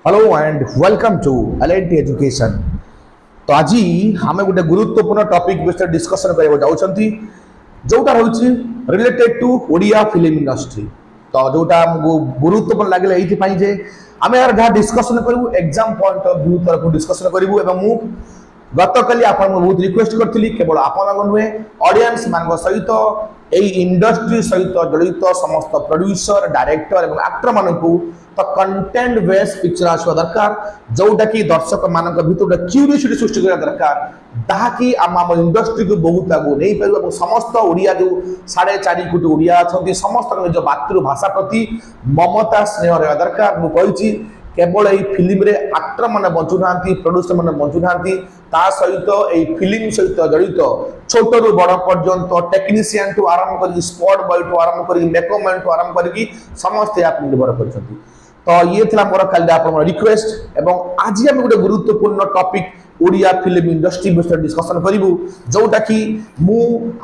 Hello and welcome to L and T education. तो आज आम गोटे गुरुत्वपूर्ण टॉपिक विषय डिस्कशन करने जाऊँगी जोटा रोचे related to Odia film industry. तो जोटा आमको गुरुत्वपूर्ण लगे ये आम यार जहाँ डिस्कसन करूँ एग्जाम पॉइंट ऑफ व्यू तरफ डिस्कसन करूँ। गत काली बहुत रिक्वेस्ट करी केवल आपण नुहे ऑडियंस मान सहित यही इंडस्ट्री सहित जड़ित समस्त प्रोड्यूसर डायरेक्टर और एक्टर मानक तो कंटेंट बेस्ड पिक्चर आसवा दरकार जोटा कि दर्शक मान भर क्यूरियोसिटी सृष्टि करा दरकार ताकि आम इंडस्ट्री को बहुत आगे नहीं पार समस्त ओडिया जो 4.5 कोटी ओडिया अच्छा समस्त निज मातृभाषा प्रति ममता स्नेह रहा दरकार। मुझे केवल यही फिल्म रे एक्टर मैंने बंचु ना प्रोड्यूसर मैंने बंचु ना सहित यही फिल्म सहित जड़ित छोट रु बड़ पर्यंत टेक्नीशियन ठू आरंभ कर स्पॉट बॉय ठू आरंभ कर मेकअप मैन ठू आरंभ कर समस्त आप निर्भर कर। तो ये थी मोर कल रिक्वेस्ट एवं आज आम गोटे गुरुत्वपूर्ण टॉपिक ओडिया फिल्म इंडस्ट्री विषय डिस्कसन करूँ जोटा कि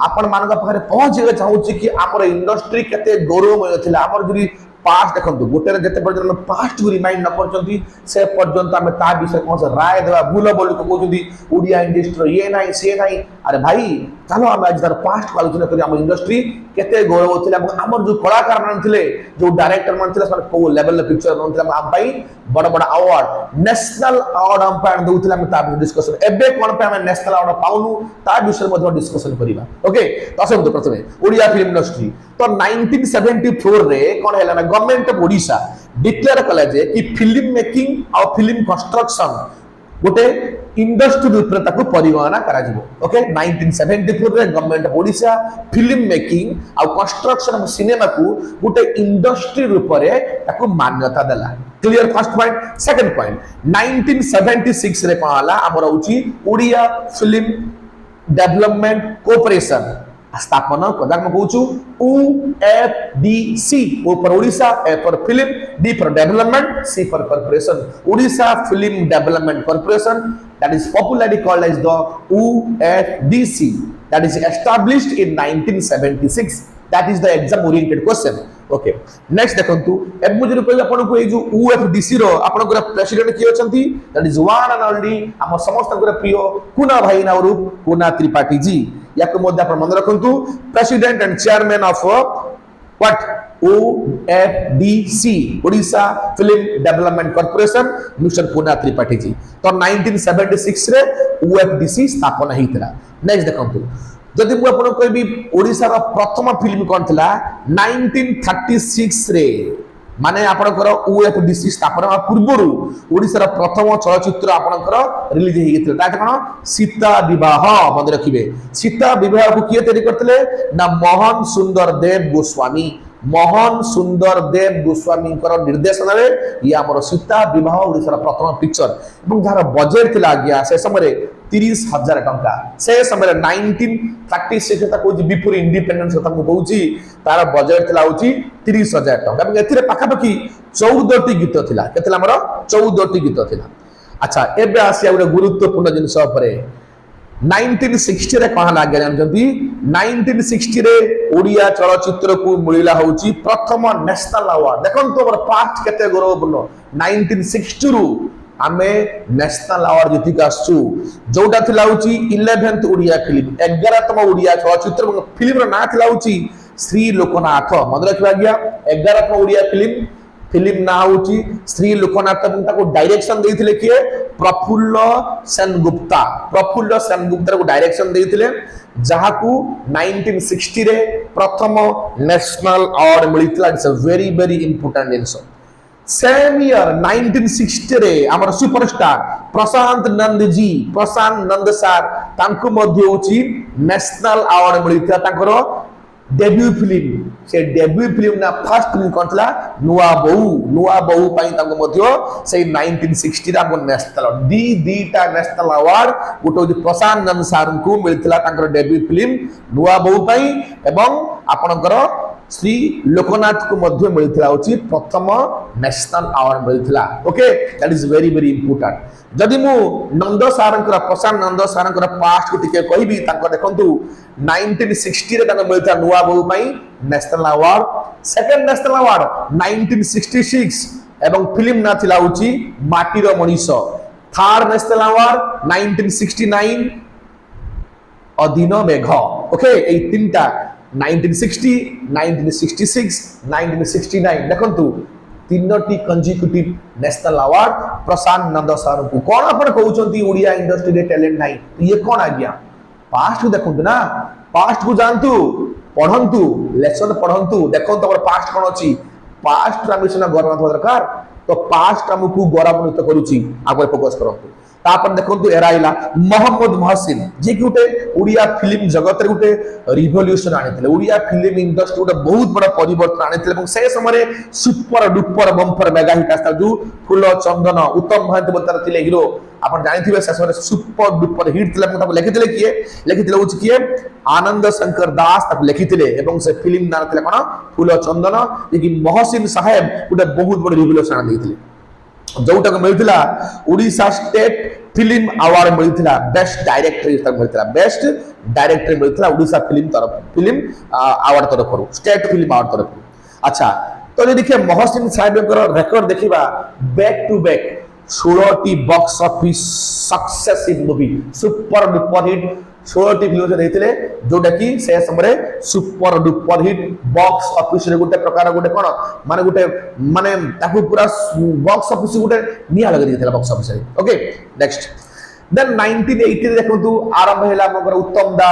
आपण मान पाखे पहुंचे चाहूँगी कि आम इंडस्ट्री केते गौरवमय थी आमर जो पास्ट देखो गोटे जिते पर्यटन पास्ट को रिमाइंड न कर पर्यंत आम ता विषय कौन से राय देवा भूल बोल कहते ओडिया इंडस्ट्री ये ना सी ना अरे भाई चलो आम आज तार पास्ट को आलोचना करें आम इंडस्ट्री केते गौरव थी आमर जो कलाकार थे जो डायरेक्टर मान कौ लेवल पिक्चर बनाते बड़ बड़ अवार्ड नेशनल अवार्ड आम दूसरे डिस्कसन एवं कौन पे आम नेशनल अवार्ड पाऊनु ता विषय डिस्कसन करवा। ओके तो आसतु प्रथम ओडिया फिल्म इंडस्ट्री तो 1974 रे कौन है ना गवर्नमेंट ऑफ ओडिशा डिक्लेयर कला जे कि फिल्म मेकिंग और फिल्म कंस्ट्रक्शन गोटे इंडस्ट्री रूप में परिगणना करा जिवो। ओके 1974 रे government of Odisha film making और कंस्ट्रक्शन ऑफ सिनेमा को गोटे इंडस्ट्री रूप में ताको मान्यता देला। Clear first point. Second point 1976 रे कोला हमर होची ओडिया फिल्म डेवलपमेंट कॉर्पोरेशन स्थापना कदाक मैं कहूँ OFDC O for Odisha A for film D for development C for corporation Odisha film development corporation that is popularly called as the OFDC that is established in 1976 that is the exam oriented question। Okay next देखंतु अब मुझे कहले आपन को ए जो OFDC रो आपन को president की अछंती that is one and only हम समस्त को प्रिय कुना भाई ना रूप कुना त्रिपाठी जी याक मध्य आपन मन रखंतु president and chairman of what OFDC Odisha film development corporation mister Kuna Tripathi जी। तो 1976 रे OFDC स्थापना हितला। नेक्स्ट देखंतु जदि मु आपन कहबी ओडिसा रो प्रथम फिल्म कोन थिला 1936 रे माने आपनकर OFDC स्थापना पूर्वरु ओडिसा रो प्रथम चलचित्र आपनकर रिलीज हे गेथिला ता कोन सीता विवाह मन रखिबे। सीता विवाह को किए तैयारी करथिले ना मोहन सुंदर देव गोस्वामी मोहन सुंदर देव गोस्वामी निर्देशन ये आम सीता विवाह ओडिसा प्रथम पिक्चर और जार बजेट थिला आज्ञा से समय 30,000 टंका से समय 1936 कहूँ बिफोर इंडिपेंडेंस कथा मुझे तार बजेट थिला 30,000 टंका ए पाखापाखि 14टी गीत थिला के 14टी गीत थिला। अच्छा एबे आसिया गोटे गुरुत्वपूर्ण जिनस 1960 रे कहा लागे जानछंती 1960 रे ओडिया चलचित्र को मिलिला होची प्रथम नेशनल अवार्ड। देखन तो पास्ट केते गौरवपूर्ण 1960 रु आमे नेशनल अवार्ड जीति आसु जोटा थिला होची 11th ओडिया फिल्म 11तम ओडिया चलचित्र फिल्म रो ना थिला होची श्री लोकनाथ मन रखिबा गया 11तम ओडिया फिल्म ना होची श्री लोकनाथ को डायरेक्शन देथिले किए प्रफुल्ल सेनगुप्ता को डायरेक्शन देथिले जहाँ को 1960 रे प्रथम नेशनल अवार्ड मिलितला। It's a very very important things. Same year 1960 रे हमर सुपरस्टार प्रशांत नंद सर तांको मध्य होची नेशनल अवार्ड मिलितला तांकर डेब्यू फिल्म से डेब्यू फिल्म ना फर्स्ट फिल्म कौन था नुआ बहु पाई तांको मध्य से 1960 रा नेशनल दीटा नेशनल अवार्ड गोटे प्रशांत नंद सर को मिलता तांकर डेब्यू फिल्म नुआ बहु पाई एवं आपनकर श्री लोकनाथ को मध्य मिलता होची प्रथम नेशनल अवार्ड मिलता। Okay that is very very important. जदि मु नंद सारंकर प्रशांत नंद सारंकर पास्ट को टिके कहबी तांको देखंतु 1960 रे तांको मिलता नुआ बहु पाई national award. Second national award 1966 एवं फिल्म ना थिला होची माटीर मनीष। थर्ड नेशनल अवार्ड 1969 अधीन मेघ। ओके ए तीनटा 1960 1966 1969 देखंतु तीनोटी कंजिक्यूटिव नेशनल अवार्ड प्रशांत नंद सर को। कौन आप कहते ओडिया इंडस्ट्री रे टैलेंट नहीं ये कौन आज्ञा पास्ट को देखु ना पास्ट को जानतु पढ़ंतु लेसन पढ़ंतु देखो तमर पास्ट कौन अच्छी पास्ट आम सीना गौरव दरकार तो पास्ट आमको गौरवान्वित करुच्ची आगे फोकस करंतु। तापर देखंतु एराइला मोहम्मद महसिन जे कि गोटे ओडिया फिल्म जगत रे गोटे रिवोल्यूशन आनिथिले ओडिया फिल्म इंडस्ट्री गोटे बहुत बड़ा परिवर्तन आनिथिले এবং সেই সময়ে super duper bumper mega hit আসতা जो फूल चंदन उत्तम महांती बोलतार थिले हिरो आपण जानिथिबे से समये सुपर डुपर हिट थिले ताको लिखिथिले किए आनंद शंकर दास ताको लिखिथिले एवं से फिल्म नाम थिले कोन फूल चंदन जे कि महसिन साहेब गोटे बहुत बड़ रिवोल्यूशन आनि दिथिले जोटा को मिलथिला ओडिशा स्टेट फिल्म अवार्ड मिलथिला बेस्ट डायरेक्टर तक मिलथिला बेस्ट डायरेक्टर मिलथिला ओडिशा फिल्म अवार्ड तरफ स्टेट फिल्म अवार्ड तरफ। अच्छा तो ये देखिए महसिन साहेब रेकर्ड देखिबा back to back 16 box office successive movie super duper hit 16 film देथिले जोटा कि से समय super duper hit box office रे गोटे प्रकार गोटे कोन माने गोटे माने ताकू पूरा बॉक्स ऑफिस गोटे निया लगा देथिला बॉक्स ऑफिस रे। ओके नेक्स्ट देन 1980 देखंतु आरंभ हैला मगर उत्तम दा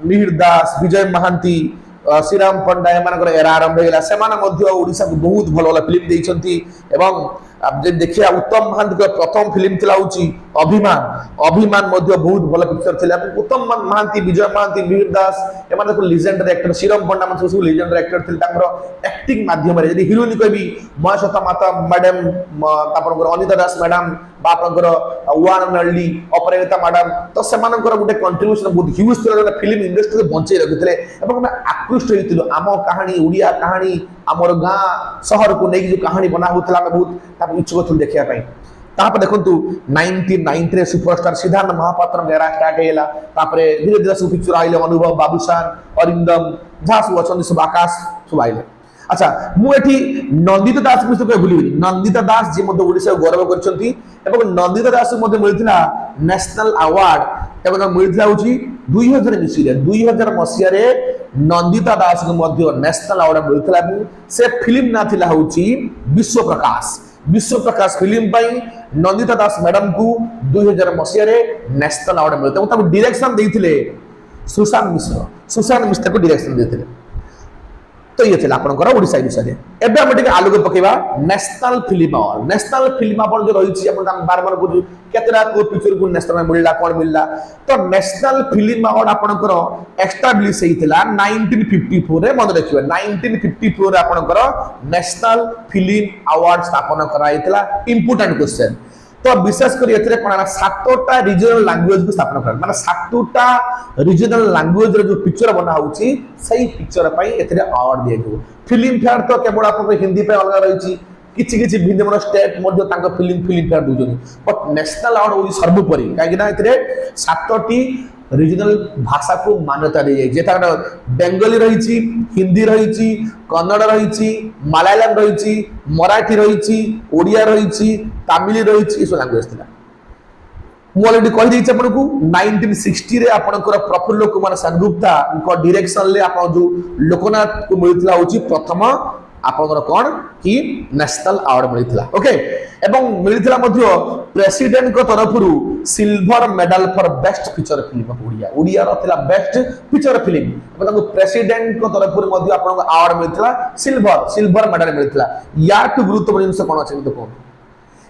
मिहिर दास विजय महांती श्रीराम पंडा एमानकर एरा आरंभ हैला सेमाने मध्य ओडिसा को बहुत भल भल फिल्म देइछंती एवं अब देखिए उत्तम महांती का प्रथम फिल्म थिला होची अभिमान अभिमान मध्य बहुत भल पिक्चर थिला उत्तम महांती विजय महांती वीर दास एमाने को लेजेंडरी एक्टर श्रीराम पंडा मन सब लेजेंडरी एक्टर थिल तांकर एक्टिंग माध्यम रे यदि हीरोइन कहबी महेश्वता माता मैडम तापर अनिता दास मैडम बापनकर वान नल्ली अपराजिता मैडम तो सेमानकर गोटे कंट्रीब्यूशन बहुत ह्यूज थिला फिल्म इंडस्ट्री बंचे रखिथिले एवं हम आकृष्ट होइतिलो आम कहानी ओडिया कहानी आमर गाँ शहर को नहीं जो कहानी बना होता बहुत इच्छुक थी देखा तापर देखंतु 1990 रे superstar Siddharth Mahapatra era start हैला तापरे धीरे धीरे सब पिक्चर आइले अनुभव बाबूशान अरिंदम जहाँ सब अछन सब आकाश सब आइले। अच्छा मु एठी नंदिता दास विषय को भूलिबी नंदिता दास जे मध्य ओडिसा गौरव करछंती एवं नंदिता दास मध्य मिलथिला नेशनल अवार्ड एवं मिलथिला होची 2000 मिसिरे 2000 मसिया रे नंदिता दास को मध्य नेशनल अवार्ड मिलथिला से फिल्म ना थिला होची विश्व प्रकाश फिल्म पाई नंदिता दास मैडम को 2000 मसिया रे नेशनल अवार्ड मिलता तब डायरेक्शन देथिले सुशांत मिश्र को डायरेक्शन देथिले। तो ये थिला आपनकर ओडिसा विषय एबे हम टिके आलोक पकेबा नेशनल फिल्म अवार्ड जो रही अपन बार बार बुझ केतरा को पिक्चर को नेशनल मिलला कोन मिलला तो नेशनल फिल्म अवार्ड आपनकर एस्टैब्लिश हेतिला 1954 रे मन रखिबा 1954 रे आपनकर नेशनल फिल्म अवार्ड स्थापना कराइतिला इंपोर्टेंट क्वेश्चन तो विशेष कर एथरे कोना सातोटा रीजनल लैंग्वेज को स्थापना कर माने सातोटा रीजनल लैंग्वेज रे जो पिक्चर बना होची सही पिक्चर पई एथरे अवार्ड दिया गयो। फिल्म फेयर तो केवल आपन हिंदी पे अलग रहिची किछि भिन्न भिन्न स्टेट मध्य तांको फिल्म फेयर दुजनी बट नेशनल अवार्ड होई सर्वोपरि काहे ना एथरे सातोटी रीजनल भाषा को मान्यता दी जाए जेता बेंगली रही हिंदी रही कन्नड़ रही मलयालम रही मराठी रही ओडिया रही तमिल रही सब लैंग्वेज थी मुझे अलरेडी कहीदे आपको 1960 रे आपनकर प्रफुल्ल कुमार सेनगुप्ता डायरेक्शन ले आप जो लोकनाथ को मिलता हूँ प्रथम आपनकर कौन कि नेशनल अवार्ड मिलता ओके एवं मिलता मध्य प्रेसिडेंट को तरफ silver medal for best feature film Odia Odia रा बेस्ट फीचर फिल्म एवं प्रेसिडेंट को तरफ मध्य आपन अवार्ड मिलता सिल्वर मेडल मिलता या टू गुरुत्वपूर्ण जिनस कोन अछि देखो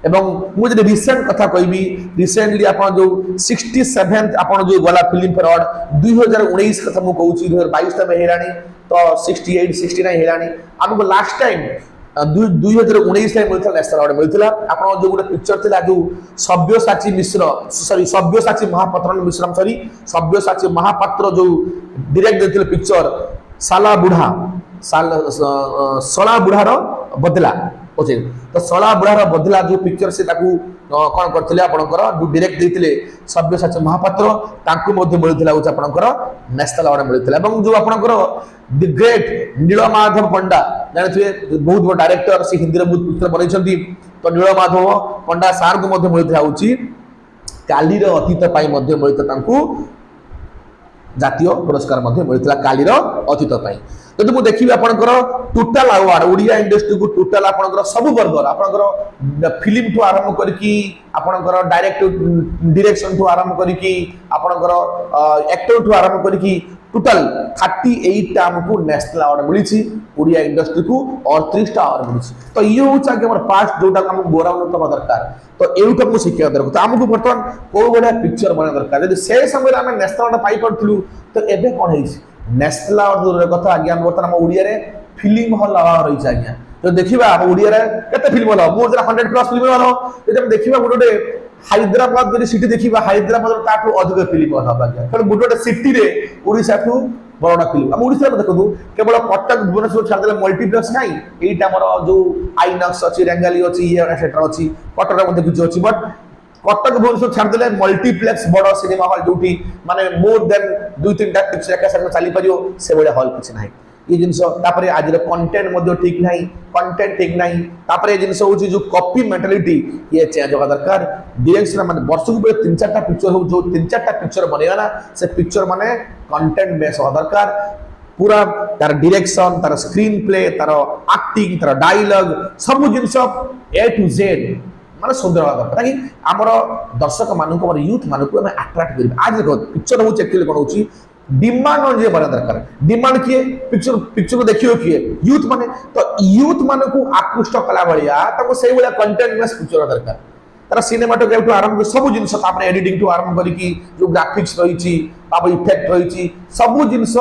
एवं मुझे रिसेंट कथा कहबी रिसेंटली आपन जो 67th आपन जो गला फिल्म फेयर अवार्ड 2019 कथा मु कहूची 2022 तमे हेरानी तो 68 69 हेरानी हमको लास्ट टाइम 2019 टाइम मिलता नेशनल अवार्ड मिलता आपन जो गोटे पिक्चर थिला जो सब्यसाची मिश्र सॉरी सब्यसाची महापात्र मिश्रम सॉरी सब्यसाची महापात्र जो डायरेक्ट देथिले पिक्चर साला बुढ़ा सला बुढ़ार बदला ओके तो सला बुढ़ार बदला जो पिक्चर से ताकू कौन करथिले आपनकर डायरेक्ट देथिले सब्यसाची महापात्र तांकु मध्ये मिलुथिला होच आपनकर नेशनल अवार्ड मिलुथिला एवं जो आपनकर द ग्रेट नीलमाधव पंडा जानथिबे बहुत बड़ डायरेक्टर से हिंदी रे बहुत पिक्चर बनैछंती तो नीलमाधव पंडा सार को मध्ये मिलुथिला होची कालीर अतीत पाई मध्ये मिलुथिला तांकु जातीय पुरस्कार मध्ये मिलुथिला कालीर अतीत पाई जदि मुझे देखिए आपंकर टोटाल अवार्ड ओडिया इंडस्ट्री को टोटाल आपंकर सब वर्ग आपंकर फिल्म ठू आरंभ करके आपंकर डायरेक्ट डायरेक्शन ठू आरंभ करके आपंकर एक्टर ठू आरंभ करके टोटाल 38 हमको नेशनल अवार्ड मिली ओडिया इंडस्ट्री को और 30 अवार्ड मिली तो ये हूँ कि पास्ट जोटा आम गौरवान्वित हवा दरकार तो एटा मुझे शिक्षा दरकार तो आमको बर्तमान कौ भाया पिक्चर बना दरकार जब से समय आम नेशनल अवार्ड पाई पार्थलु तो एबे कौन है नेशनल अवार्ड कथा आज्ञा बर्तमान ओडिया रे फिल्म हॉल रही आज्ञा तो देखा ओडिया रे केते फिल्म हॉल मोर 100+ फिल्म हॉल जब देखा गोटे हैदराबाद जब सिटी देखा हैदराबाद ताठू अधिक फिल्म हॉल हवा कारण गोटे सिटी रे ओडिशा ठू बड़ा फिल्म आम ओडिशा देखु केवल कटक भुवनेश्वर छाड़देले मल्टीप्लेक्स नहीं एटा हमर जो आइनक्स अच्छी रेंगाली अच्छी ये सेटर अच्छी कटक मध्ये किछि अच्छी बट कटक भुवनेश्वर छाड़देले मल्टीप्लेक्स बड़ सिनेमा हॉल जोटी माने मोर देन 2-3टा पिक्चर एका साथ चली परियो से बड़ा हॉल किछि नाही ये जिनस तापरे आज कंटेंट मध्ये ठीक नाही कंटेंट ठीक नाही तापरे जिनस होची जो कॉपी मेंटालिटी ये चेंज होगा दरकार डायरेक्शन माने वर्ष को 3-4टा पिक्चर हो जो 3-4टा पिक्चर बनेगा ना से पिक्चर माने कंटेंट बेस होगा दरकार पूरा तार डायरेक्शन तार स्क्रीन प्ले तार एक्टिंग तार डायलॉग सब जिनस ए टू जेड माने सुंदर होगा दरकार ताकि हमर दर्शक मानक और यूथ मानक हम अट्रैक्ट करिब आज देखो पिक्चर होची एक्चुअली कोन होची डिमांड on बना दरकार डिमांड किए पिक्चर को देखियो किए यूथ माने तो यूथ माने को आकृष्ट कला भलिया ताको सेही वाला कंटेंट में पिक्चर दरकार तार सिनेमाटोग्राफी टू आरंभ सब जिंस तापर एडिटिंग टू आरंभ करी की जो ग्राफिक्स रही छी तापर इफेक्ट रही छी सब जिंस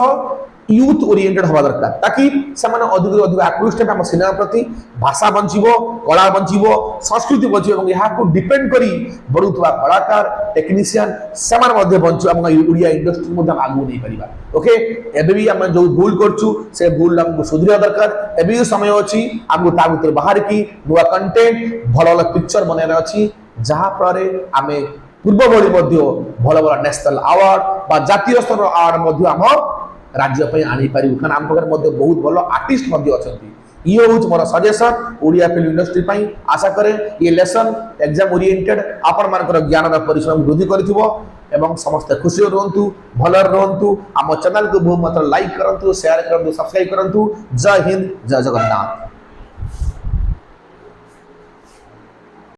यूथ ओरिएंटेड हवा दरकार ताकि समान अधिक अधिक आकृष्ट हम सिनेमा प्रति भाषा बंचिबो कला बंचिबो संस्कृति बंचिबो এবং याको डिपेंड करी बडुथवा कलाकार टेक्नीशियन समान मध्ये बंचु हम ओडिया इंडस्ट्री मध्ये आगु नहीं परिबा ओके एबे भी हम जो भूल करछु से भूल हमको सुधरिया दरकार एबे भी समय अछि हमको ता भीतर बाहर की नुवा कंटेंट भलो भलो पिक्चर बनाना अछि जहां पर आमे पूर्व भली मध्ये भलो भलो नेशनल अवार्ड बा जातीय स्तर अवार्ड मध्ये हम राज्य पे आनी पारि कारण आम पाखर मध्ये बहुत भलो आर्टिस्ट मध्ये अछंती ये होच मोर सजेशन ओडिया फिल्म इंडस्ट्री पई आशा करे ये लेसन एग्जाम ओरिएंटेड आपन मानकर ज्ञान रा परिश्रम वृद्धि करथिबो एवं समस्त खुशी रहंतु भलर रहंतु आम चैनल को बहुत मात्र लाइक करंतु शेयर करंतु सब्सक्राइब करंतु जय हिंद जय जगन्नाथ।